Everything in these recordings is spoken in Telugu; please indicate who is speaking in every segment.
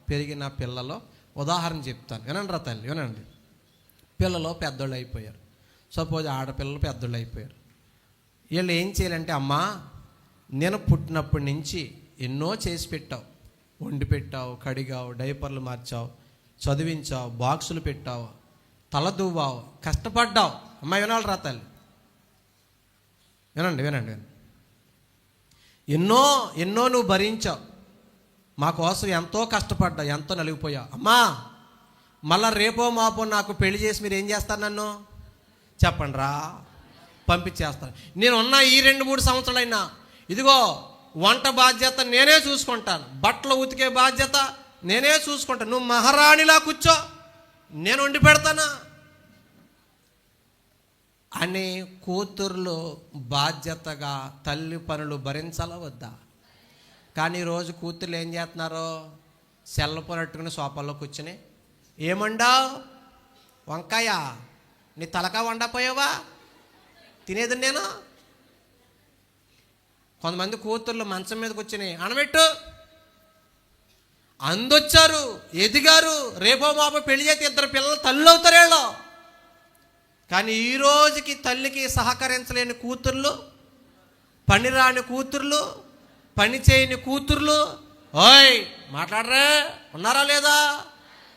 Speaker 1: పెరిగిన పిల్లలు ఉదాహరణ చెప్తాను, వినండి రా తల్లి, వినండి. పిల్లలు పెద్దోళ్ళు అయిపోయారు. సపోజ్ ఆడపిల్లలు పెద్దోళ్ళు అయిపోయారు. వీళ్ళు ఏం చేయాలంటే, అమ్మా నేను పుట్టినప్పటి నుంచి ఎన్నో చేసి పెట్టావు, వండి పెట్టావు, కడిగావు, డైపర్లు మార్చావు, చదివించావు, బాక్సులు పెట్టావు, తల దువ్వావు, కష్టపడ్డావు. అమ్మాయి వినాలి రా తల్లి, వినండి వినండి వినండి. ఎన్నో ఎన్నో నువ్వు భరించావు, మా కోసం ఎంతో కష్టపడ్డావు, ఎంతో నలిగిపోయావు. అమ్మా మళ్ళా రేపో మాపో నాకు పెళ్లి చేసి మీరు ఏం చేస్తారు? నన్ను చెప్పండి రా, పంపించేస్తాను. నేను ఉన్న ఈ 2-3 సంవత్సరాలైనా ఇదిగో వంట బాధ్యత నేనే చూసుకుంటాను, బట్టలు ఉతికే బాధ్యత నేనే చూసుకుంటాను, నువ్వు మహారాణిలా కూర్చో, నేను వండి పెడతానా అని కూతుర్లు బాధ్యతగా తల్లి పనులు భరించాలా వద్దా? కానీ ఈరోజు కూతుర్లు ఏం చేస్తున్నారు? సెల్ ఫోన్ పట్టుకుని సోఫాల్లో కూర్చుని, ఏమండావు? వంకాయ, నీ తలకా వండపోయావా? తినేది నేను. కొంతమంది కూతుర్లు మంచం మీద కూర్చుని, అనబెట్టు, అందొచ్చారు, ఎదిగారు, రేపో మాపో పెళ్లి చేసి 2 పిల్లలు తల్లి అవుతారు వీళ్ళు. కానీ ఈ రోజుకి తల్లికి సహకరించలేని కూతుర్లు, పనిరాని కూతుర్లు, పని చేయని కూతుర్లు. ఓయ్ మాట్లాడరే, ఉన్నారా లేదా?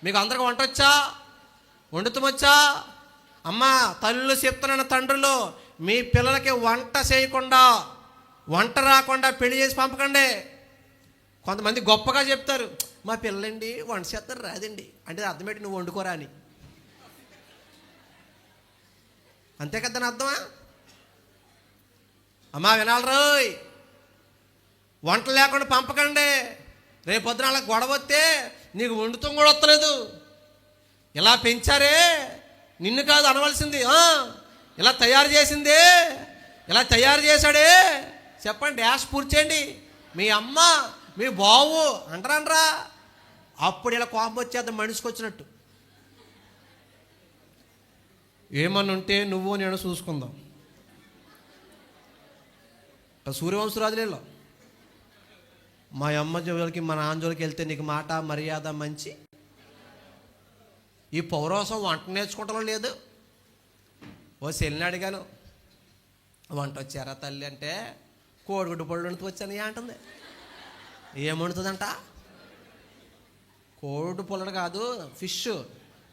Speaker 1: మీకు అందరికి వంట వచ్చా? వండుతమొచ్చా? అమ్మా తల్లులు చెప్తున్న తండ్రులు, మీ పిల్లలకి వంట చేయకుండా, వంట రాకుండా పెళ్లి చేసి పంపకండి. కొంతమంది గొప్పగా చెప్తారు, మా పిల్లలండి వంట చేస్తారు రాదండి అంటే అర్థమేంటి? నువ్వు వండుకోరా అని. అంతే కదా అని అర్థమా? అమ్మా వినాలి రోయ్, వంట లేకుండా పంపకండి. రేపొద్దున అలా గొడవ వస్తే నీకు వండుతాం కూడా వస్తలేదు. ఇలా పెంచారే, నిన్ను కాదు అనవలసింది, ఇలా తయారు చేసిందే, ఇలా తయారు చేశాడే, చెప్పండి, డాష్ పూర్తి చేయండి. మీ అమ్మ మీ బావు అంటారా? అప్పుడు ఇలా కోపం వచ్చేద్దాం మనిషికి వచ్చినట్టు. ఏమని ఉంటే నువ్వు నేను చూసుకుందాం. సూర్యవంశరాజులేలో మా అమ్మ జోలికి మా నాన్న జోలికి వెళ్తే నీకు మాట మర్యాద మంచి. ఈ పౌరోసం వంట నేర్చుకుంటలో లేదు. ఓ చెల్లిని అడిగాను, వంట వచ్చారా తల్లి అంటే, కోడిగుడ్డు పళ్ళు వండుతూ వచ్చాను అంటుంది. ఏం వండుతుందంట? కోడి పుల్లడు కాదు, ఫిష్,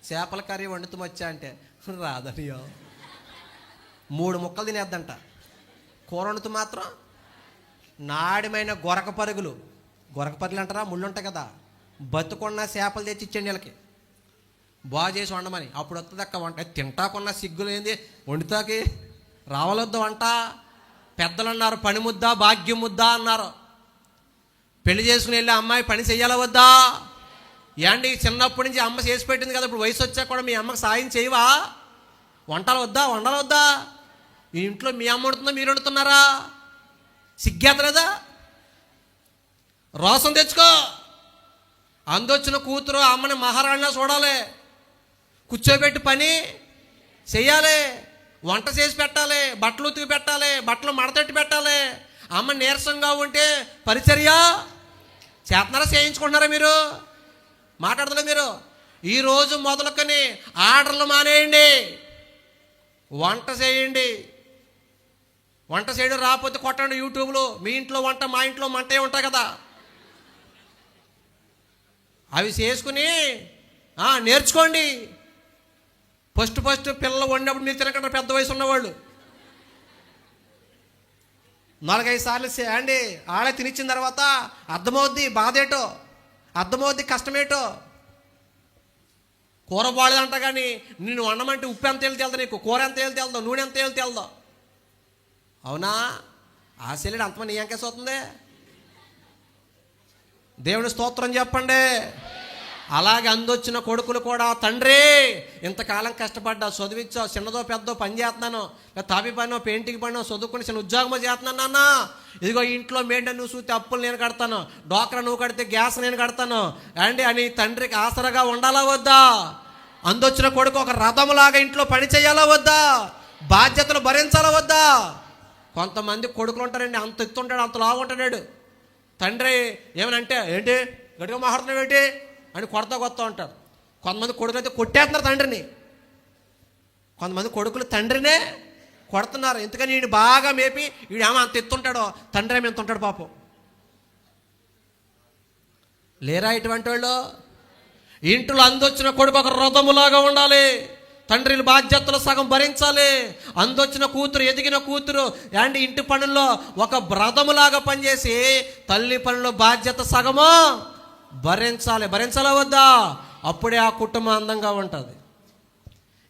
Speaker 1: చేపల కర్రీ వండుతూ వచ్చా అంటే, రాదనియో 3 ముక్కలు తినేద్దంట. కూర వండుతూ మాత్రం నాడిమైన గొరక పరుగులు అంటారా, ముళ్ళు ఉంటాయి కదా, బతుకున్న చేపలు తెచ్చి ఇచ్చండి వీళ్ళకి, బాగా చేసి వండమని. అప్పుడు వస్తుంది అక్క వంట. తింటాకున్న సిగ్గులు ఏంది, వండుతాకి రావాలొద్దు వంట. పెద్దలు అన్నారు పని ముద్ద భాగ్యం ముద్ద అన్నారు. పెళ్లి చేసుకుని వెళ్ళి అమ్మాయి పని చెయ్యాలా వద్దా? ఏంటి చిన్నప్పటి నుంచి అమ్మ చేసి పెట్టింది కదా, ఇప్పుడు వయసు వచ్చాక కూడా మీ అమ్మకి సాయం చేయవా? వంటలు వద్దా, వండాలి వద్దా? ఈ ఇంట్లో మీ అమ్మ వండుతుందా, మీరు వండుతున్నారా? సిగ్గేతలేదా? రోసం తెచ్చుకో. అందొచ్చిన కూతురు అమ్మని మహారాణిలా చూడాలి, కూర్చోబెట్టి పని చెయ్యాలి, వంట చేసి పెట్టాలి, బట్టలు ఉతికి పెట్టాలి, బట్టలు మడతెట్టి పెట్టాలి. అమ్మ నీరసంగా ఉంటే పరిచర్య చేస్తున్నారా, చేయించుకుంటున్నారా? మీరు మాట్లాడతలే. మీరు ఈరోజు మొదలుకొని ఆర్డర్లు మానేయండి, వంట చేయండి. వంట చేయడం రాకపోతే కొట్టండి యూట్యూబ్లో. మీ ఇంట్లో వంట మా ఇంట్లో మంటే ఉంటాయి కదా, అవి చేసుకుని నేర్చుకోండి. ఫస్ట్ పిల్లలు వండినప్పుడు మీరు తినకుండా పెద్ద వయసు ఉన్నవాళ్ళు 4-5 సార్లు అండి ఆడే తినిచ్చిన తర్వాత అర్థమవుద్ది బాధేటో, అర్థమవుద్ది కష్టమేటో. కూర బాడదంట కానీ నిన్ను వండమంటే ఉప్పు ఎంత ఏళ్ళు తెల్దా, నీకు కూర ఎంత ఏళ్ళు తెల్దావు, నూనె ఎంత ఏళ్ళు తెల్దావు. అవునా? ఆ సెల్లుడు అంతమంది నీ ఎంకేసి అవుతుంది. దేవుని స్తోత్రం చెప్పండి. అలాగే అందొచ్చిన కొడుకులు కూడా, తండ్రి ఇంతకాలం కష్టపడ్డా, చదివించావు, చిన్నదో పెద్దో పని చేస్తున్నాను, తాపి పనో పెయింటింగ్ పనో చదువుకుని చిన్న ఉద్యోగమో చేస్తున్నాను నాన్న. ఇదిగో ఇంట్లో మెయింటైన్ నువ్వు చూస్తే అప్పులు నేను కడతాను, డోక్రా నువ్వు కడితే గ్యాస్ నేను కడతాను అండి అని తండ్రికి ఆసరగా ఉండాలా వద్దా? అందొచ్చిన కొడుకు ఒక రథంలాగా ఇంట్లో పని చేయాలా వద్దా? బాధ్యతలు భరించాలా వద్దా? కొంతమంది కొడుకులు ఉంటారండి, అంత ఎత్తుంటాడు, అంత లాగుంటాడు. తండ్రి ఏమనంటే, ఏంటి గట్టిగా మాట్లాడుతున్నావు ఏంటి అని కొడతా ఉంటాడు. కొంతమంది కొడుకులు అయితే కొట్టేస్తున్నారు తండ్రిని, కొంతమంది కొడుకులు తండ్రినే కొడుతున్నారు. ఎందుకని వీడు బాగా మేపి వీడేమో అంత ఎత్తుంటాడో తండ్రి ఏమి ఎంత ఉంటాడు పాపం. లేరా ఇటువంటి వాళ్ళు? ఇంట్లో అందొచ్చిన కొడుకు ఒక రథములాగా ఉండాలి, తండ్రి బాధ్యతలు సగం భరించాలి. అందొచ్చిన కూతురు, ఎదిగిన కూతురు అండ్ ఇంటి పనుల్లో ఒక రథములాగా పనిచేసి తల్లి పనుల్లో బాధ్యత సగము భరించాలా వద్దా? అప్పుడే ఆ కుటుంబం అందంగా ఉంటుంది.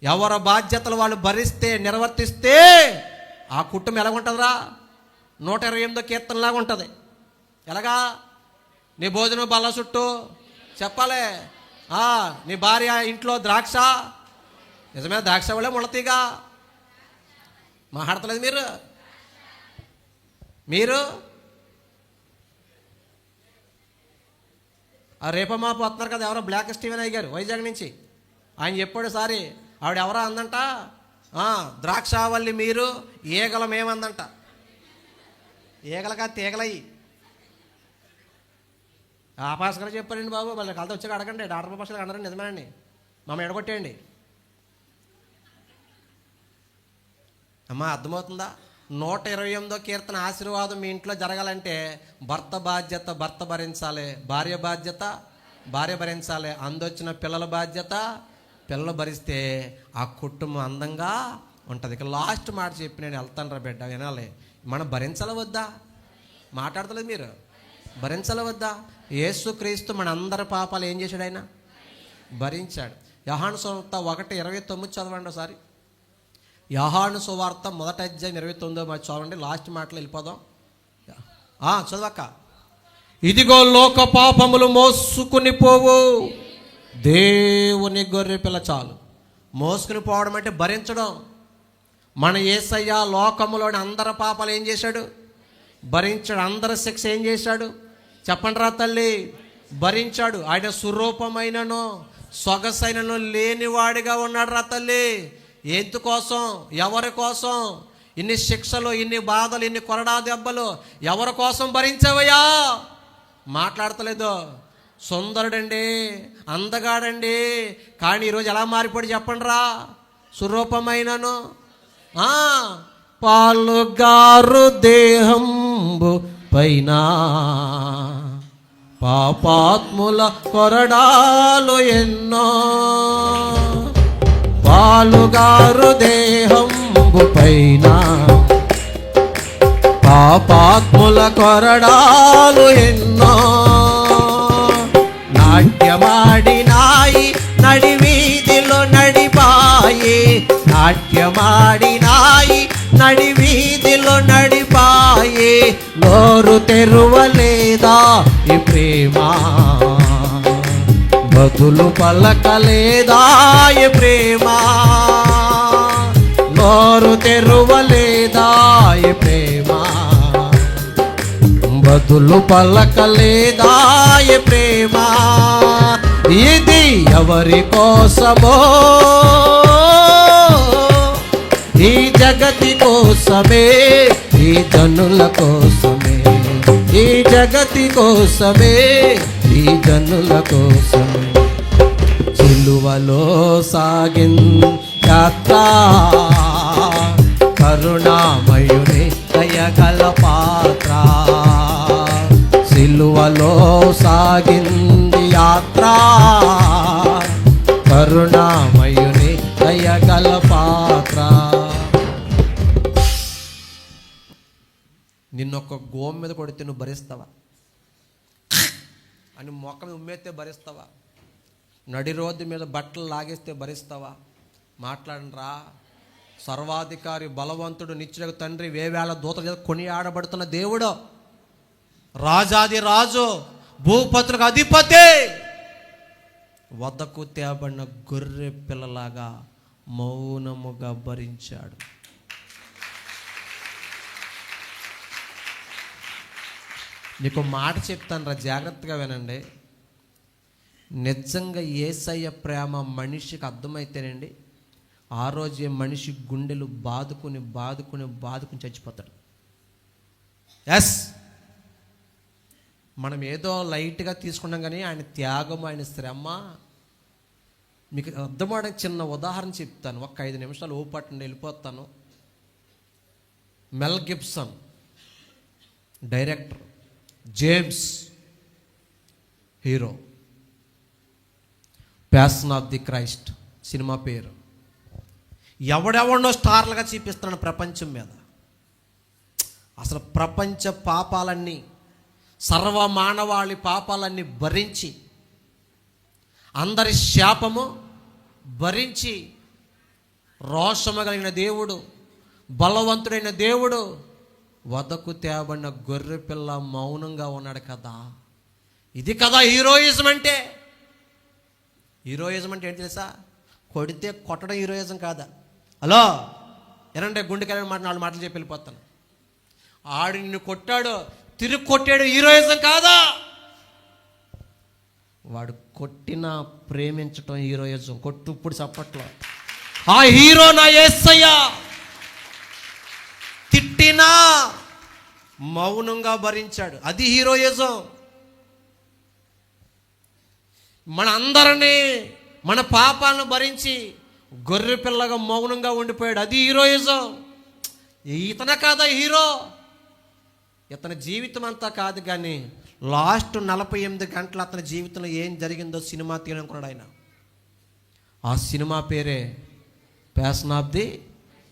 Speaker 1: ఎవరి బాధ్యతలు వాళ్ళు భరిస్తే, నిర్వర్తిస్తే ఆ కుటుంబం ఎలాగుంటుందిరా? 128వ కీర్తనలాగా ఉంటుంది. ఎలాగా? నీ భోజనం బల్ల చుట్టూ చెప్పాలి. నీ భార్య ఇంట్లో ద్రాక్ష, నిజమే ద్రాక్ష వాళ్ళే ముళ్ళతీగా మాట్లాడతలేదు మీరు రేపమాపు వస్తున్నారు కదా, ఎవరో బ్లాక్ స్టీవెన్ అయ్యారు వైజాగ్ నుంచి. ఆయన చెప్పాడు సారి, ఆవిడ ఎవరో అందంట, ద్రాక్షావల్లి మీరు, ఈగలం ఏమందంట. ఈగలగా తీగలయ్యి ఆపాస్ గారు చెప్పారండి బాబు. మళ్ళీ కలత వచ్చాక అడగండి, డాక్టర్ ప్రొఫెసర్ అన్నారండి. నిజమేనండి, మమ్మల్ని ఎడగొట్టేయండి. అమ్మా అర్థమవుతుందా? 128వ కీర్తన ఆశీర్వాదం మీ ఇంట్లో జరగాలంటే భర్త బాధ్యత భర్త భరించాలి, భార్య బాధ్యత భార్య భరించాలి, అందొచ్చిన పిల్లల బాధ్యత పిల్లలు భరిస్తే ఆ కుటుంబం అందంగా ఉంటుంది. ఇక లాస్ట్ మాట చెప్పి నేను వెళ్తాను రా బిడ్డ, వినాలి. మనం భరించాలా వద్దా? మాట్లాడతలేదు మీరు. భరించాలా వద్దా? యేసుక్రీస్తు మన అందరి పాపాలు ఏం చేశాడు? ఆయన భరించాడు. యోహాను సువార్త 1:29 చదవండి ఒకసారి. యోహాను సువార్త 1:29 చదవండి. లాస్ట్ మాటలు వెళ్ళిపోదాం. చదవక్క. ఇదిగో లోక పాపములు మోసుకుని పోవు దేవుని గొర్రె పిల్ల. చాలు. మోసుకుని పోవడం అంటే భరించడం. మన యేసయ్య లోకములోని అందరి పాపాలు ఏం చేశాడు? భరించాడు. అందరి శిక్ష ఏం చేశాడు? చెప్పండి రా తల్లి, భరించాడు. ఆయన సురూపమైనను సొగసైనను లేనివాడిగా ఉన్నాడు రా తల్లి. ఎందుకోసం? ఎవరి కోసం? ఇన్ని శిక్షలు, ఇన్ని బాధలు, ఇన్ని కొరడా దెబ్బలు ఎవరి కోసం భరించావయ్యా? మాట్లాడతలేదు. సుందరుడండి, అందగాడండి, కానీ ఈరోజు ఎలా మారిపోయి చెప్పండి రా. సురూపమైనను పాలుగారు దేహంబు పైన పాపాత్ముల కొరడాలు ఎన్నో. పాలుగారు దేహంబు పైన పాపాత్ముల కొరడాలు ఎన్నో. నాట్యమాడినాయి నడివీధిలో నడిపాయి, నాట్యమాడినాయి నడివీధిలో నడిపాయి. నోరు తెరువలేదా ఈ ప్రేమ, బదులు పలకలేదా ఈ ప్రేమ. నోరు తెరువలేదా ఈ ప్రేమ, బదులు పలకలేదా ఈ ప్రేమ. ఇది ఎవరి కోసమో? ఈ జగతి కోసమే, ఈ జనుల కోసమే, ఈ జగతి కోసమే, ఈ జనుల కోసమే. సిలువలో సాగిన్ యాత్ర, కరుణామయుడే దయగల పాత్ర. సిలువలో సాగింది యాత్ర, కరుణామయుడే దయగల పాత్ర. నిన్నొక్క గోం మీద కొడితే నువ్వు భరిస్తావా? అని మొక్క మీద ఉమ్మేస్తే భరిస్తావా? నడి రోడ్డు మీద బట్టలు లాగేస్తే భరిస్తావా? మాట్లాడండి రా. సర్వాధికారి, బలవంతుడు, నిత్యుడగు తండ్రి, వేవేళ దూతల చేత కొనియాడబడుతున్న దేవుడు, రాజాది రాజు, భూపతులకు అధిపతి, వద్దకు తేబడిన గొర్రె పిల్లలాగా మౌనముగా భరించాడు. నీకు మాట చెప్తాను రా, జాగ్రత్తగా వినండి. నిజంగా యేసయ్య ప్రేమ మనిషికి అర్థమైతేనండి, ఆ రోజే మనిషి గుండెలు బాదుకుని బాదుకుని బాదుకుని చచ్చిపోతాడు. ఎస్, మనం ఏదో లైట్గా తీసుకున్నాం, కానీ ఆయన త్యాగం, ఆయన శ్రమ మీకు అర్థమవడానికి చిన్న ఉదాహరణ చెప్తాను. ఒక 5 నిమిషాలు ఊపట్టండి, వెళ్ళిపోతాను. మెల్ Gibson director, James hero. Passion of the Christ cinema పేరు. ఎవడెవడో స్టార్లుగా చూపిస్తున్నాడు ప్రపంచం మీద. అసలు ప్రపంచ పాపాలన్నీ, సర్వ మానవాళి పాపాలన్నీ భరించి, అందరి శాపము భరించి, రోషము కలిగిన దేవుడు, బలవంతుడైన దేవుడు వదకు తేబడిన గొర్రె పిల్ల మౌనంగా ఉన్నాడు కదా. ఇది కదా హీరోయిజం అంటే. హీరోయిజం అంటే ఏంటి తెలుసా? కొడితే కొట్టడం హీరోయిజం కాదా? హలో ఏనంటే గుండెకెళ్ళని మాట 4 మాటలు చెప్పి వెళ్ళిపోతాను. ఆడు నిన్ను కొట్టాడు, తిరిగి కొట్టాడు, హీరోయిజం కాదా? వాడు కొట్టినా ప్రేమించటం హీరోయిజం. కొట్టు ఇప్పుడు చప్పట్లో. ఆ హీరో నా యేసయ్య. తిట్టినా మౌనంగా భరించాడు, అది హీరోయిజం. మన అందరినీ, మన పాపాలను భరించి గొర్రె పిల్లగా మౌనంగా ఉండిపోయాడు, అది హీరోయిజం. ఇతన కాదా హీరో? ఇతని జీవితం అంతా కాదు, కానీ లాస్ట్ 48 గంటలు అతని జీవితంలో ఏం జరిగిందో సినిమా తీయనుకున్నాడు ఆయన. ఆ సినిమా పేరే ప్యాషన్ ఆఫ్ ది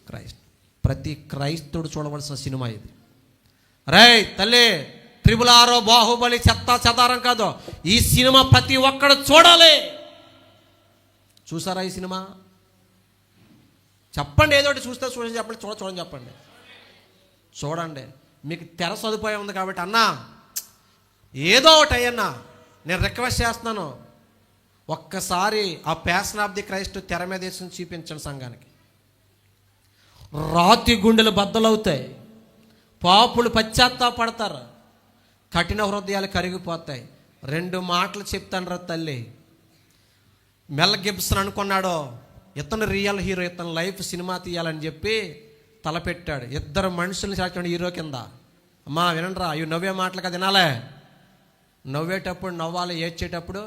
Speaker 1: క్రైస్ట్. ప్రతి క్రైస్తవుడు చూడవలసిన సినిమా ఇది. రేయ్ తల్లి, 666 బాహుబలి చెత్త చెదారం కాదు, ఈ సినిమా ప్రతి ఒక్కడు చూడాలి. చూసారా ఈ సినిమా? చెప్పండి, ఏదో ఒకటి చూస్తే చూడండి, చెప్పండి, చూడండి చెప్పండి, చూడండి. మీకు తెర సదుపాయం ఉంది కాబట్టి అన్నా, ఏదో ఒకటి అయ్యన్నా నేను రిక్వెస్ట్ చేస్తున్నాను, ఒక్కసారి ఆ ప్యాషన్ ఆఫ్ ది క్రైస్ట్ తెర మీద వేసి చూపించండి సంఘానికి. రాతి గుండెలు బద్దలవుతాయి, పాపులు పశ్చాత్తాపడతారు, కఠిన హృదయాలు కరిగిపోతాయి. 2 మాటలు చెప్తాను రా తల్లి. మెల్ గిబ్సన్ అనుకున్నాడో ఇతను రియల్ హీరో, ఇతను లైఫ్ సినిమా తీయాలని చెప్పి తలపెట్టాడు. 2 మనుషుల్ని చేర్చాడు హీరో కింద. అమ్మా వినండిరా, ఇవి నవ్వే మాటలు కదా వినాలే. నవ్వేటప్పుడు నవ్వాలి, ఏడ్చేటప్పుడు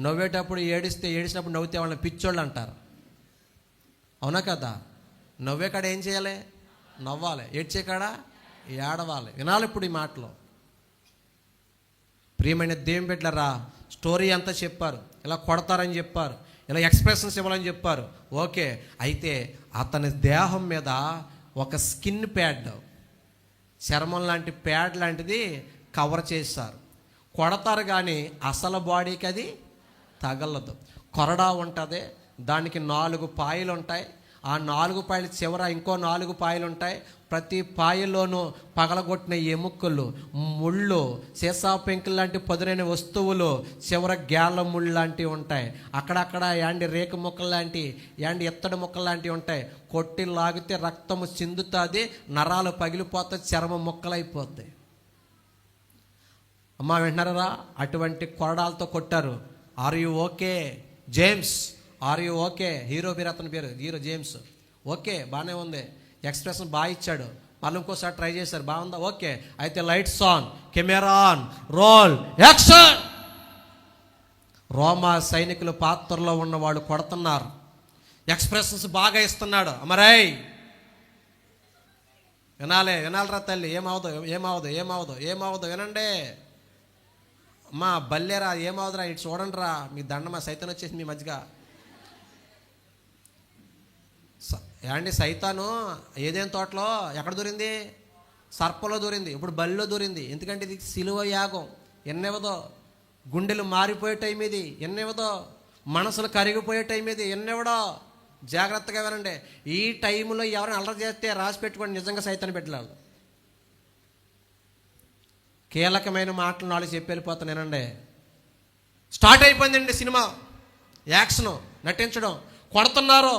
Speaker 1: నవ్వేటప్పుడు ఏడిసినప్పుడు నవ్వుతే వాళ్ళని పిచ్చోళ్ళు అంటారు. అవునా కదా? నవ్వే కాడ ఏం చేయాలి? నవ్వాలి. ఏడ్చే కాడ ఏడవాలి. వినాలి ఇప్పుడు ఈ మాటలు. ప్రియమైన దేవుని బిడ్డలారా, స్టోరీ అంతా చెప్పారు, ఇలా కొడతారని చెప్పారు, ఇలా ఎక్స్ప్రెషన్స్ ఇవ్వాలని చెప్పారు. ఓకే, అయితే అతని దేహం మీద ఒక స్కిన్ ప్యాడ్, చర్మం లాంటి ప్యాడ్ లాంటిది కవర్ చేస్తారు. కొడతారు కానీ అసలు బాడీకి అది తగలదు. కొరడా ఉంటుంది, దానికి 4 పాయలు ఉంటాయి. ఆ 4 పాయల చివర ఇంకో 4 పాయలు ఉంటాయి. ప్రతి పాయలోనూ పగలగొట్టిన ఎముకలు, ముళ్ళు, సీసా పెంకులు లాంటి పదునైన వస్తువులు, చివర గ్యాల ముళ్ళు లాంటివి ఉంటాయి. అక్కడక్కడ యాండి రేకు ముక్కలు లాంటి, యాండి ఎత్తడి ముక్కలు లాంటివి ఉంటాయి. కొట్టి లాగితే రక్తము చిందుతుంది, నరాలు పగిలిపోతాయి, చర్మం ముక్కలైపోతాయి. అమ్మా వింటున్నారా? అటువంటి కొరడాలతో కొట్టారు. Are you okay James? Are you okay? Hero పేరు, అతని పేరు హీరో జేమ్స్. ఓకే, బాగానే ఉంది, ఎక్స్ప్రెషన్ బాగా ఇచ్చాడు. మళ్ళీ ఇంకోసారి ట్రై చేశారు, బాగుందా? ఓకే, అయితే lights on, camera on, roll, action. రోమా సైనికులు పాత్రలో ఉన్నవాడు కొడుతున్నారు, ఎక్స్ప్రెషన్స్ బాగా ఇస్తున్నాడు. అమరై వినాలిరా తల్లి. ఏమవదు వినండి. అమ్మా బల్లేరా, ఏమవుదురా, ఇటు చూడండి రా, మీ దండమా సైతం వచ్చేసి మీ మధ్యగా. ఏమండి, సైతాను ఏదేం తోటలో ఎక్కడ దూరింది? సర్పలో దూరింది, ఇప్పుడు బలిలో దూరింది. ఎందుకంటే ఇది సిలువ యాగం. ఎన్నివ్వదో, గుండెలు మారిపోయే టైం ఇది, ఎన్నివ్వదో, మనసులు కరిగిపోయే టైం ఇది, ఎన్నివ్వడో. జాగ్రత్తగా వినండి. ఈ టైంలో ఎవరైనా అల్లరి చేస్తే రాసి పెట్టుకోండి, నిజంగా సైతాన్ని పెట్టాలి. కీలకమైన మాటలు 4 చెప్పి వెళ్ళిపోతానేనండి. స్టార్ట్ అయిపోయిందండి సినిమా. యాక్షన్, నటించడం, కొడుతున్నారు,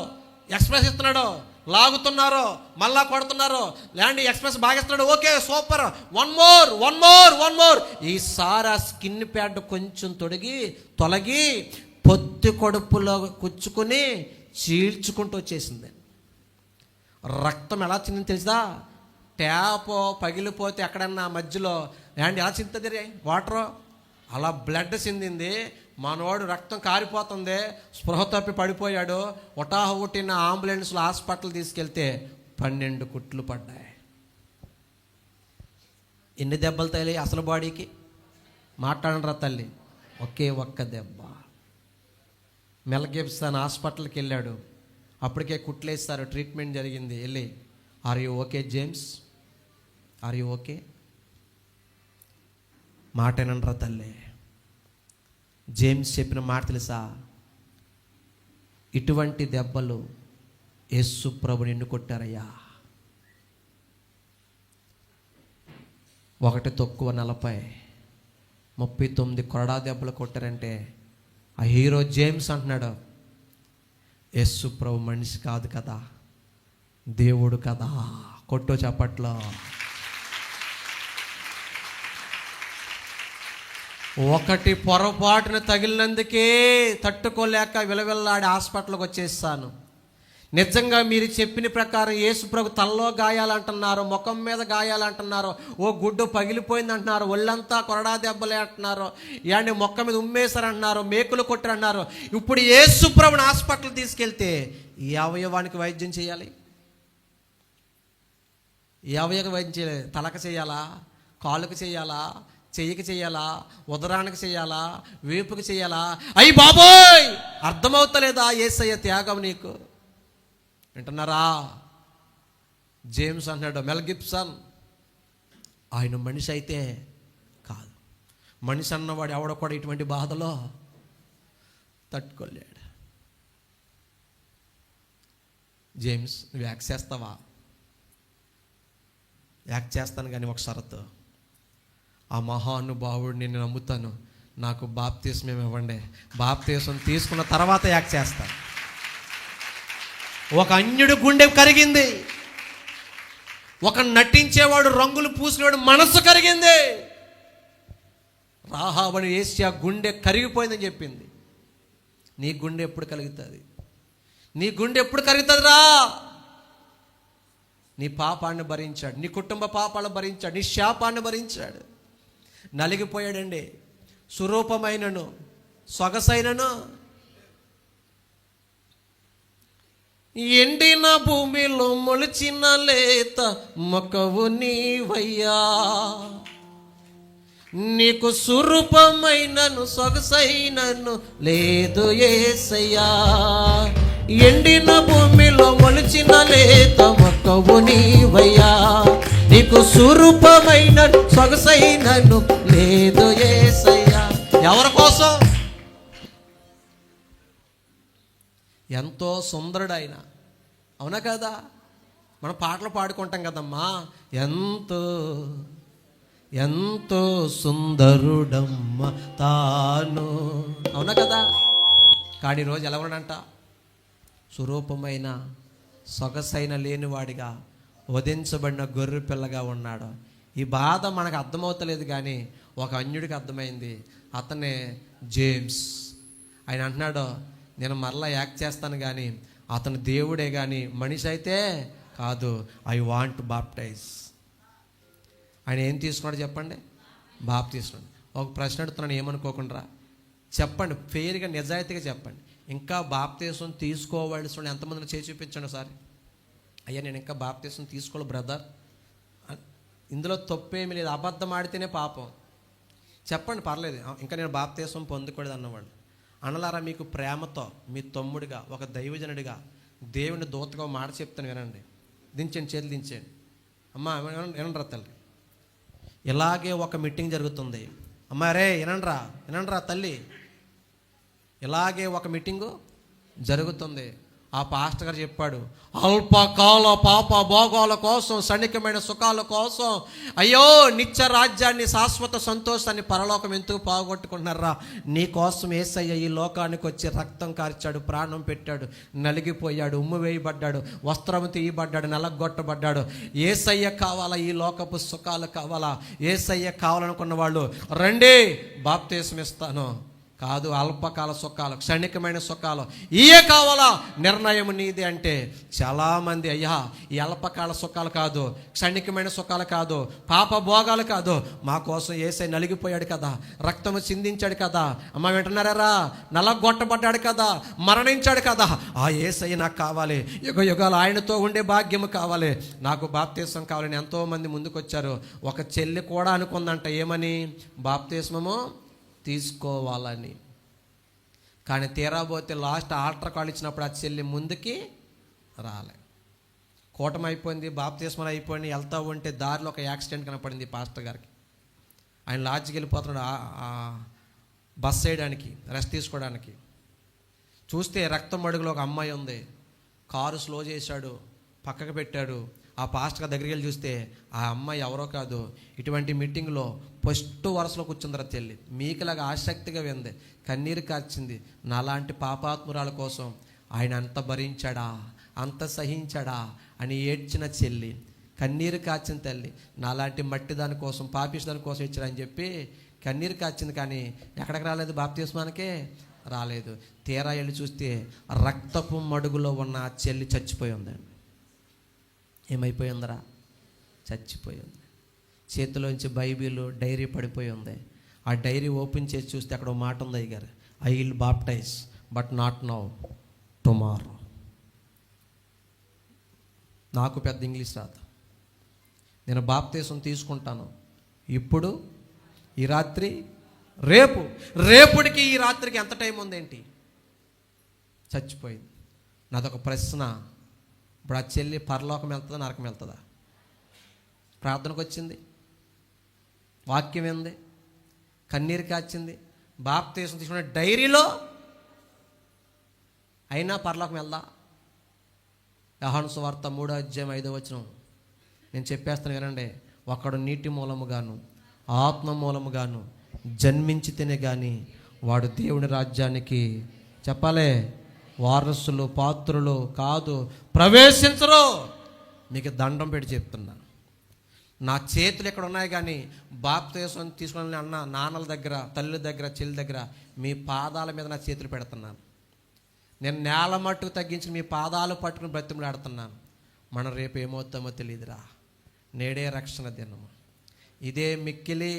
Speaker 1: ఎక్స్ప్రెస్ ఇస్తున్నాడు, లాగుతున్నారు, మళ్ళా కొడుతున్నారు, ల్యాండ్ ఎక్స్ప్రెస్ బాగా ఇస్తున్నాడు. Okay super, one more. ఈసారి ఆ స్కిన్ ప్యాడ్ కొంచెం తొలగి పొత్తి కడుపులో కుచ్చుకుని చీల్చుకుంటూ వచ్చేసింది. రక్తం ఎలా వచ్చిందని తెలుసా? ట్యాప్ పగిలిపోతే ఎక్కడన్నా మధ్యలో ఏంటి ఎలా చింతది వాటరు, అలా బ్లడ్ చిందింది. మనోడు రక్తం కారిపోతుంది, స్పృహ తప్పి పడిపోయాడు. ఒట్టిన అంబులెన్స్లో హాస్పిటల్ తీసుకెళ్తే 12 కుట్లు పడ్డాయి. ఎన్ని దెబ్బలు తగిలి అసలు బాడీకి? మాట్లాడరా తల్లి, ఒకే ఒక్క దెబ్బ. మెల్ గిబ్సన్ హాస్పిటల్కి వెళ్ళాడు, అప్పటికే కుట్లేస్తారు, ట్రీట్మెంట్ జరిగింది. వెళ్ళి, are you okay James, are you okay? మాటేనరా తల్లి. జేమ్స్ చెప్పిన మాట తెలుసా? ఇటువంటి దెబ్బలు యేసు ప్రభు నిన్ను కొట్టారయ్యా. 1 తక్కువ 40, 39 కొరడా దెబ్బలు కొట్టారంటే ఆ హీరో జేమ్స్ అంటున్నాడు, యేసు ప్రభు మనిషి కాదు కదా, దేవుడు కదా. కొట్టు చప్పట్లో. ఒకటి పొరపాటున తగిలినందుకే తట్టుకోలేక విలవిల్లాడి హాస్పిటల్కి వచ్చేసాను. నిజంగా మీరు చెప్పిన ప్రకారం యేసు ప్రభు తలలో గాయాలంటున్నారు, ముఖం మీద గాయాలంటున్నారు, ఓ గుడ్డు పగిలిపోయింది అంటున్నారు, ఒళ్ళంతా కొరడా దెబ్బలే అంటున్నారు, ఇలాంటి మొక్క మీద ఉమ్మేశారంటున్నారు, మేకులు కొట్టారన్నారు. ఇప్పుడు యేసు ప్రభుని హాస్పిటల్ తీసుకెళ్తే ఈ అవయవానికి వైద్యం చేయాలి. ఈ అవయవానికి వైద్యం చేయాలి. తలకు చేయాలా, కాలుకు చేయాలా, చెయ్యికి చేయాలా, ఉదరానికి చేయాలా, వీపుకి చేయాలా? అయ్యి బాబోయ్, అర్థమవుతలేదా యేసయ్య త్యాగం నీకు? వింటున్నారా? జేమ్స్ అన్నాడు, మెల్ గిబ్సన్ ఆయన మనిషి అయితే కాదు. మనిషి అన్నవాడు ఎవడో కూడా ఇటువంటి బాధలో తట్టుకోలేడు. జేమ్స్, నువ్వు యాక్ట్ చేస్తావా? యాక్ట్ చేస్తాను, కానీ ఒక షరతు. ఆ మహానుభావుడు నేను నమ్ముతాను, నాకు బాప్తిస్మం ఇవ్వండి. బాప్తిస్మం తీసుకున్న తర్వాత యాక్ట్ చేస్తాను. ఒక అన్యుడు గుండె కరిగింది, ఒక నటించేవాడు రంగులు పూసినవాడు మనసు కరిగింది. రాహాబని వేసి ఆ గుండె కరిగిపోయిందని చెప్పింది. నీ గుండె ఎప్పుడు కలుగుతుంది? నీ గుండె ఎప్పుడు కరుగుతుంది రా? నీ పాపాన్ని భరించాడు, నీ కుటుంబ పాపాలను భరించాడు, నీ శాపాన్ని భరించాడు. నలిగిపోయాడండి. సురూపమైనను సొగసైనను ఎండిన భూమిలో మొలిచిన లేత మొక్కవు నీవయ్యా, నీకు సురూపమైనను సొగసైనను లేదు యేసయ్యా. ఎండిన భూమిలో మొలిచిన లేత మొక్కవు నీవయ్యా, నీకు సురూపమైన సొగసైనను లేదు యేసయ్యా. ఎవరి కోసం? ఎంతో సుందరుడు ఆయన, అవునా కదా? మనం పాటలు పాడుకుంటాం కదమ్మా, ఎంతో ఎంతో సుందరుడమ్మ తాను, అవునా కదా? కానీ ఈరోజు ఎలా ఉన్నాడంట? స్వరూపమైన సొగసైన లేనివాడిగా, వధించబడిన గొర్రె పిల్లగా ఉన్నాడు. ఈ బాధ మనకు అర్థమవుతలేదు, కానీ ఒక అన్యుడికి అర్థమైంది. అతనే జేమ్స్. ఆయన అంటున్నాడు, నేను మరలా యాక్ట్ చేస్తాను, కానీ అతను దేవుడే కానీ మనిషి అయితే కాదు. I want baptise. ఆయన ఏం తీసుకున్నాడు చెప్పండి? బాప్తిస్మం. ఒక ప్రశ్న అడుగుతున్నాను, ఏమనుకోకుండా చెప్పండి, ఫెయిర్గా నిజాయితీగా చెప్పండి. ఇంకా బాప్తిస్మం తీసుకోవాల్సిన ఎంతమందిని చేసి చూపించండి ఒకసారి. అయ్యా నేను ఇంకా బాప్తిస్మం తీసుకోవాలి బ్రదర్, ఇందులో తప్పేమీ లేదు, అబద్ధం ఆడితేనే పాపం. చెప్పండి, పర్లేదు, ఇంకా నేను బాప్తిస్మం పొందకూడదు అన్నవాడు. అనలారా, మీకు ప్రేమతో మీ తమ్ముడిగా, ఒక దైవజనుడిగా, దేవుని దూతగా మాట చెప్తాను, వినండి. దించండి, చేతులు దించండి. అమ్మా వినండిరా తల్లి, ఇలాగే ఒక మీటింగ్ జరుగుతుంది. అమ్మా రే వినండిరా తల్లి, ఇలాగే ఒక మీటింగు జరుగుతుంది. ఆ పాస్టర్ గారు చెప్పాడు, అల్పకాల పాప భోగాల కోసం, క్షణికమైన సుఖాల కోసం, అయ్యో నిత్య రాజ్యాన్ని, శాశ్వత సంతోషాన్ని, పరలోకం ఎందుకు పోగొట్టుకుంటున్నారా? నీ కోసం యేసయ్య ఈ లోకానికి వచ్చి రక్తం కార్చాడు, ప్రాణం పెట్టాడు, నలిగిపోయాడు, ఉమ్ము వేయబడ్డాడు, వస్త్రం తీయబడ్డాడు, నలగొట్టబడ్డాడు. యేసయ్య కావాలా? ఈ లోకపు సుఖాలు కావాలా? యేసయ్య కావాలనుకున్న వాళ్ళు రండి, బాప్తిస్మం ఇస్తాను. కాదు, అల్పకాల సుఖాలు, క్షణికమైన సుఖాలు ఇయే కావాలా, నిర్ణయం నీది అంటే చాలామంది అయ్యా ఈ అల్పకాల సుఖాలు కాదు, క్షణికమైన సుఖాలు కాదు, పాప భోగాలు కాదు, మా కోసం యేసయ్య నలిగిపోయాడు కదా, రక్తము చిందించాడు కదా, అమ్మ వింటున్నారా, నలగొట్టబడ్డాడు కదా, మరణించాడు కదా, ఆ యేసయ్య నాకు కావాలి, యుగ యుగాలు ఆయనతో ఉండే భాగ్యము కావాలి, నాకు బాప్తీసం కావాలని ఎంతోమంది ముందుకు వచ్చారు. ఒక చెల్లి కూడా అనుకుందంట, ఏమని, బాప్తీస్మము తీసుకోవాలని. కానీ తీరాబోతే లాస్ట్ ఆల్టర్ కాల్ ఇచ్చినప్పుడు ఆ చెల్లి ముందుకి రాలే. కూటమి అయిపోయింది, బాప్తీస్మలు అయిపోయింది, వెళ్తూ ఉంటే దారిలో ఒక యాక్సిడెంట్ కనపడింది పాస్టర్ గారికి. ఆయన లాడ్జికి వెళ్ళిపోతున్నాడు బస్ చేయడానికి, రెస్ట్ తీసుకోవడానికి. చూస్తే రక్తం అడుగులో ఒక అమ్మాయి ఉంది. కారు స్లో చేశాడు, పక్కకు పెట్టాడు. ఆ పాస్టర్ దగ్గరికి వెళ్ళి చూస్తే ఆ అమ్మాయి ఎవరో కాదు, ఇటువంటి మీటింగ్లో ఫస్ట్ వరుసలో కూర్చుందర చెల్లి. మీకులాగా ఆసక్తిగా వింది, కన్నీరు కార్చింది. నాలాంటి పాపాత్మురాల కోసం ఆయన అంత భరించాడా, అంత సహించాడా అని ఏడ్చిన చెల్లి, కన్నీరు కార్చిన తల్లి. నాలాంటి మట్టి దాని కోసం, పాపిష్టి దాని కోసం ఇచ్చాడని చెప్పి కన్నీరు కార్చింది. కానీ ఎక్కడికి రాలేదు, బాప్తిస్మానికే రాలేదు. తీరా వెళ్ళి చూస్తే రక్తపు మడుగులో ఉన్న ఆ చెల్లి చచ్చిపోయి ఉందండి. ఏమైపోయిందరా, చచ్చిపోయింది. చేతిలోంచి బైబిల్, డైరీ పడిపోయి ఉంది. ఆ డైరీ ఓపెన్ చేసి చూస్తే అక్కడ ఒక మాట ఉంది, అయ్యగారు, I will baptise but not now, tomorrow. నాకు పెద్ద ఇంగ్లీష్ రాదు, నేను బాప్తీసం తీసుకుంటాను ఇప్పుడు, ఈ రాత్రి, రేపుడికి ఈ రాత్రికి ఎంత టైం ఉందేంటి, చచ్చిపోయింది. నాదొక ప్రశ్న, ఇప్పుడు ఆ చెల్లి పరలోకం వెళ్తుందా, నరకం వెళ్తుందా? ప్రార్థనకు వచ్చింది, వాక్యం ఏంది, కన్నీరు కాచింది, బాప్తీసం తీసుకునే డైరీలో అయినా పరలోకం వెళ్దా? యోహాను సువార్త 3:5 నేను చెప్పేస్తాను వినండి. ఒకడు నీటి మూలముగాను ఆత్మ మూలముగాను జన్మించితేనే కానీ వాడు దేవుని రాజ్యానికి, చెప్పాలే, వారసులు, పాత్రులు కాదు, ప్రవేశించరు. మీకు దండం పెట్టి చెప్తున్నా, నా చేతులు ఇక్కడ ఉన్నాయి కానీ బాప్తీసం తీసుకుని అన్న నాన్నల దగ్గర, తల్లి దగ్గర, చెల్లి దగ్గర మీ పాదాల మీద నా చేతులు పెడుతున్నాను. నేను నేల మట్టుకు తగ్గించి మీ పాదాలు పట్టుకుని బ్రతిమలాడుతున్నాను. మనం రేపు ఏమవుతామో తెలియదురా. నేడే రక్షణ దినము, ఇదే మిక్కిలి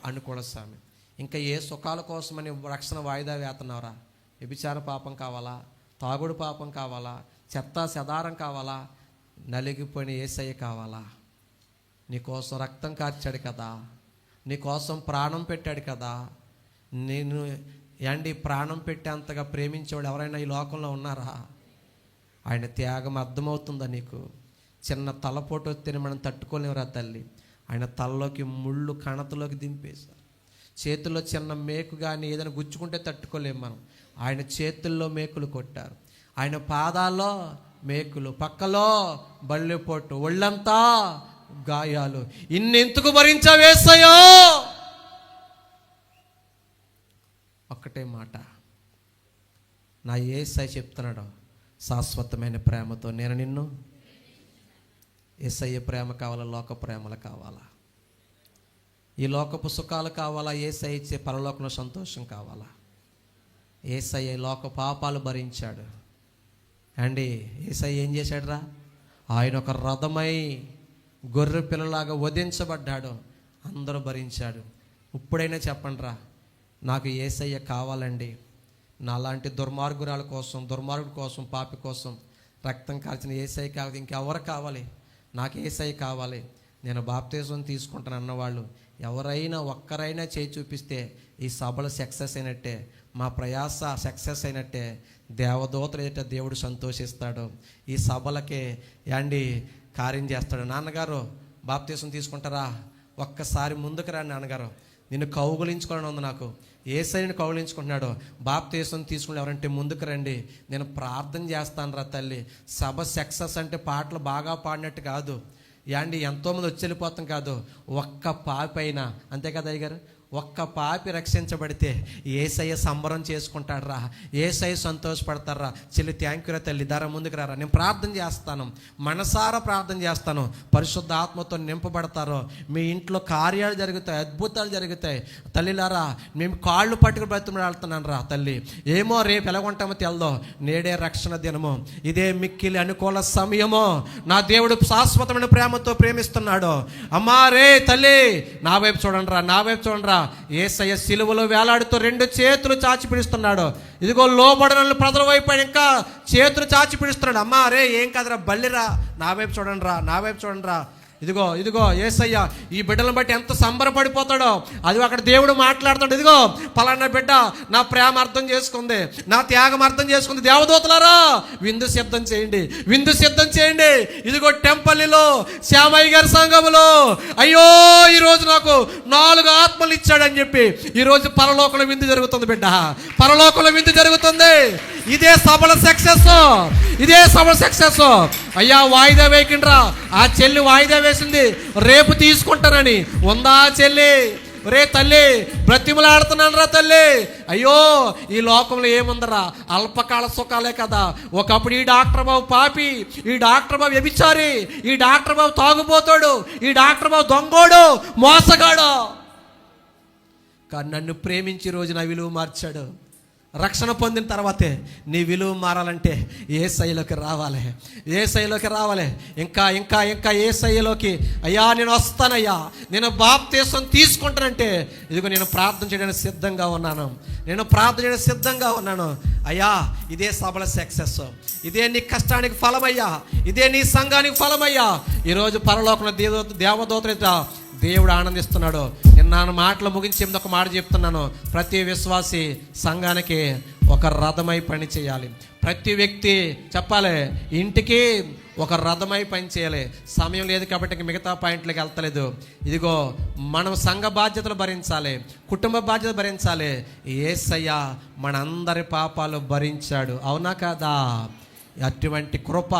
Speaker 1: అనుకూల స్వామి. ఇంకా ఏ సుఖాల కోసమని రక్షణ వాయిదా వేస్తున్నావురా? వ్యభిచార పాపం కావాలా, తాగుడు పాపం కావాలా, చెత్త చెదారం కావాలా, నలిగిపోయిన యేసయ్య కావాలా? నీకోసం రక్తం కార్చాడు కదా, నీకోసం ప్రాణం పెట్టాడు కదా. నేను ప్రాణం పెట్టేంతగా ప్రేమించేవాడు ఎవరైనా ఈ లోకంలో ఉన్నారా? ఆయన త్యాగం అర్థమవుతుందా నీకు? చిన్న తలపోటు వస్తేనే మనం తట్టుకోలేమురా తల్లి. ఆయన తలలోకి ముళ్ళు కణతలోకి దింపేశారు. చేతుల్లో చిన్న మేకు కానీ ఏదైనా గుచ్చుకుంటే తట్టుకోలేము మనం. ఆయన చేతుల్లో మేకులు కొట్టారు, ఆయన పాదాల్లో మేకులు, పక్కలో బల్లెపోటు, ఒళ్ళంతా గాయాలు. ఇన్నెందుకు భరించవేసయో? ఒక్కటే మాట, నా యేసయ్య చెప్తున్నాడు, శాశ్వతమైన ప్రేమతో నేను నిన్ను. యేసయ్య ప్రేమ కావాలా, లోక ప్రేమలు కావాలా? ఈ లోకపు సుఖాలు కావాలా, యేసయ్య ఇచ్చే పరలోకంలో సంతోషం కావాలా? యేసయ్య లోక పాపాలు భరించాడు అండి. యేసయ్య ఏం చేశాడు రా? ఆయన ఒక రథమై గొర్రె పిల్లలాగా వధించబడ్డాడు, అందరూ భరించాడు. ఇప్పుడైనా చెప్పండి రా, నాకు యేసయ్య కావాలండి. నాలాంటి దుర్మార్గురాల కోసం, దుర్మార్గుడి కోసం, పాపి కోసం రక్తం కార్చిన యేసయ్య కావాలి. ఇంకెవరు కావాలి? నాకు యేసయ్య కావాలి. నేను బాప్తిజం తీసుకుంటాను అన్నవాళ్ళు ఎవరైనా ఒక్కరైనా చేయి చూపిస్తే ఈ సభలు సక్సెస్ అయినట్టే, మా ప్రయాస సక్సెస్ అయినట్టే. దేవదూతలు ఏట దేవుడు సంతోషిస్తాడు. ఈ సభలకే కార్యం చేస్తాడు. నాన్నగారు బాప్తిజం తీసుకుంటారా? ఒక్కసారి ముందుకు రా నాన్నగారు, నిన్ను కౌగులించుకోవాలని ఉంది నాకు. యేసయ్యని కౌగులించుకుంటున్నాడు. బాప్తిజం తీసుకుని ఎవరంటే ముందుకు రండి, నేను ప్రార్థన చేస్తాను రా తల్లి. సభ సక్సెస్ అంటే పాటలు బాగా పాడినట్టు కాదు, ఎంతోమంది వచ్చి వెళ్ళిపోతాం కాదు, ఒక్క పాపైనా, అంతే కదా అయ్యగారు, ఒక్క పాపి రక్షించబడితే యేసయ్య సంబరం చేసుకుంటాడు రా, యేసయ్య సంతోషపడతారా. చెల్లి థ్యాంక్ యూ రా తల్లి, ధర ముందుకు రారా. నేను ప్రార్థన చేస్తాను, మనసారా ప్రార్థన చేస్తాను. పరిశుద్ధ ఆత్మతో నింపబడతారో మీ ఇంట్లో కార్యాలు జరుగుతాయి, అద్భుతాలు జరుగుతాయి. తల్లిలారా, మేము కాళ్ళు పట్టుకుని బ్రతిమలాడుతున్నాను రా తల్లి. ఏమో రేపు ఎలాగుంటామో తెలదో, నేడే రక్షణ దినము, ఇదే మిక్కిలి అనుకూల సమయము. నా దేవుడు శాశ్వతమైన ప్రేమతో ప్రేమిస్తున్నాడు. అమ్మా రే తల్లి, నా వైపు చూడండి రా, నా వైపు చూడండి రా. యేసయ్య సిలువలో వేలాడుతూ 2 చేతులు చాచి పిడుస్తున్నాడు. ఇదిగో లోబడిన ప్రజల వైపు ఇంకా చేతులు చాచి పిడుస్తున్నాడు. అమ్మా రే ఏం కాదురా, బల్లిరా, నా వైపు చూడండి రా, నా వైపు చూడండి రా. ఇదిగో ఇదిగో యేసయ్య ఈ బిడ్డలను బట్టి ఎంత సంబరపడిపోతాడో. అది అక్కడ దేవుడు మాట్లాడుతాడు. ఇదిగో పలానా బిడ్డ నా ప్రేమ అర్థం చేసుకుంది, నా త్యాగం అర్థం చేసుకుంది. దేవదూతలారా విందు సిద్ధం చేయండి, విందు సిద్ధం చేయండి. ఇదిగో టెంపల్లిలో శ్యామయ్య గారి సంఘములో అయ్యో ఈరోజు నాకు 4 ఆత్మలు ఇచ్చాడని చెప్పి ఈరోజు పరలోకంలో విందు జరుగుతుంది బిడ్డ, పరలోకంలో విందు జరుగుతుంది. ఇదే సభల సక్సెస్, ఇదే సభల సక్సెస్. అయ్యా వాయిదా వేయకండ్రా, ఆ చెల్లి వాయిదా వేసింది రేపు తీసుకుంటానని. ఉందా చెల్లి? రే తల్లి బ్రతిమలాడుతున్నాను రా తల్లి. అయ్యో ఈ లోకంలో ఏముందరా, అల్పకాల సుఖాలే కదా. ఒకప్పుడు ఈ డాక్టర్ బాబు పాపి, ఈ డాక్టర్ బాబు వ్యభిచారి, ఈ డాక్టర్ బాబు తాగుబోతాడు, ఈ డాక్టర్ బాబు దొంగోడు, మోసగాడు. కానీ నన్ను ప్రేమించి రోజు నా విలువ మార్చాడు. రక్షణ పొందిన తర్వాతే నీ విలువ మారాలంటే యేసయ్యలోకి రావాలి, యేసయ్యలోకి రావాలి. ఇంకా ఇంకా ఇంకా యేసయ్యలోకి. అయ్యా నేను వస్తానయ్యా, నేను బాప్తీసం తీసుకుంటానంటే ఇదిగో నేను ప్రార్థన చేయడానికి సిద్ధంగా ఉన్నాను, నేను ప్రార్థన చేయడానికి సిద్ధంగా ఉన్నాను. అయ్యా ఇదే సభల సక్సెస్, ఇదే నీ కష్టానికి ఫలమయ్యా, ఇదే నీ సంఘానికి ఫలమయ్యా. ఈరోజు పరలోకంలో దేవదూతలైతే దేవుడు ఆనందిస్తున్నాడు. నేను మాటలు ముగించి ఒక మాట చెప్తున్నాను. ప్రతి విశ్వాసి సంఘానికి ఒక రథమై పని చేయాలి. ప్రతి వ్యక్తి చెప్పాలి, ఇంటికి ఒక రథమై పని చేయాలి. సమయం లేదు కాబట్టి మిగతా పాయింట్లకి వెళ్తలేదు. ఇదిగో మనం సంఘ బాధ్యతలు భరించాలి, కుటుంబ బాధ్యత భరించాలి. యేసయ్య మనందరి పాపాలు భరించాడు, అవునా కాదా? అటువంటి కృప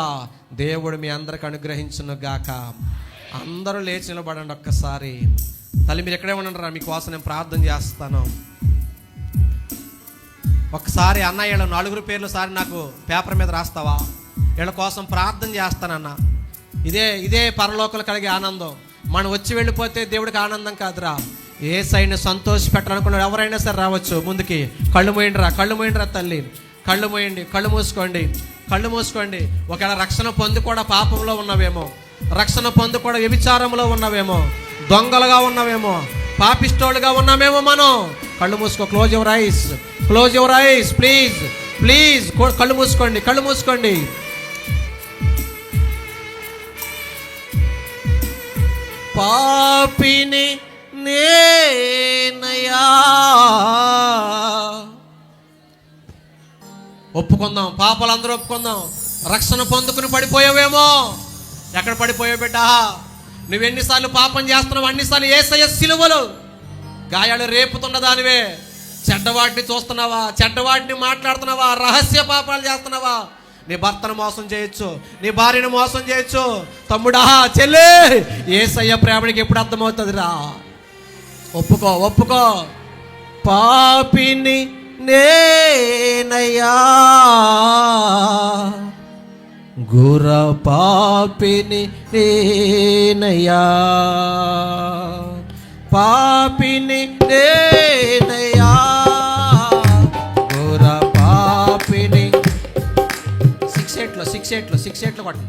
Speaker 1: దేవుడు మీ అందరికి అనుగ్రహించును గాక. అందరూ లేచి నిలబడండి ఒక్కసారి. తల్లి మీరు ఎక్కడే ఉండండి రా, మీకోసం నేను ప్రార్థన చేస్తాను. ఒక్కసారి అన్న వీళ్ళ 4 పేర్లు సారి నాకు పేపర్ మీద రాస్తావా? వీళ్ళ కోసం ప్రార్థన చేస్తానన్న. ఇదే పరలోకలు కలిగే ఆనందం. మనం వచ్చి వెళ్ళిపోతే దేవుడికి ఆనందం కాదురా. యేసయ్యని సంతోష పెట్టాలనుకున్నాడు ఎవరైనా సరే రావచ్చు ముందుకి. కళ్ళు మూయండి రా తల్లి, కళ్ళు మూయండి, కళ్ళు మూసుకోండి, కళ్ళు మూసుకోండి. ఒకవేళ రక్షణ పొంది కూడా పాపంలో ఉన్నవేమో, రక్షణ పొందు కూడా వ్యభిచారంలో ఉన్నవేమో, దొంగలుగా ఉన్నవేమో, పాపిస్టోళ్ళుగా ఉన్నామేమో మనం. కళ్ళు మూసుకో, close your eyes, close your eyes please, please. కళ్ళు మూసుకోండి, కళ్ళు మూసుకోండి. పాపిని నేనయ్యా, ఒప్పుకుందాం, పాపాలందరూ ఒప్పుకుందాం. రక్షణ పొందుకుని పడిపోయావేమో. ఎక్కడ పడిపోయావు బిడ్డ? నువ్వెన్నిసార్లు పాపం చేస్తున్నావు, అన్నిసార్లు యేసయ్య సిలువలో గాయాలు రేపుతున్న దానివే. చెడ్డవాటిని చూస్తున్నావా, చెడ్డవాటిని మాట్లాడుతున్నావా, రహస్య పాపాలు చేస్తున్నావా? నీ భర్తను మోసం చేయొచ్చు, నీ భార్యను మోసం చేయొచ్చు. తమ్ముడా చెల్లె, యేసయ్య ప్రేమకి ఎప్పుడు అర్థమవుతుందిరా? ఒప్పుకో, ఒప్పుకో. పాపిని నేనయ్యా, గుర పాపిని నేనయ్యా, పాపిని నేనయ్యా, గుర పాపిని. 6 8 కొట్టండి.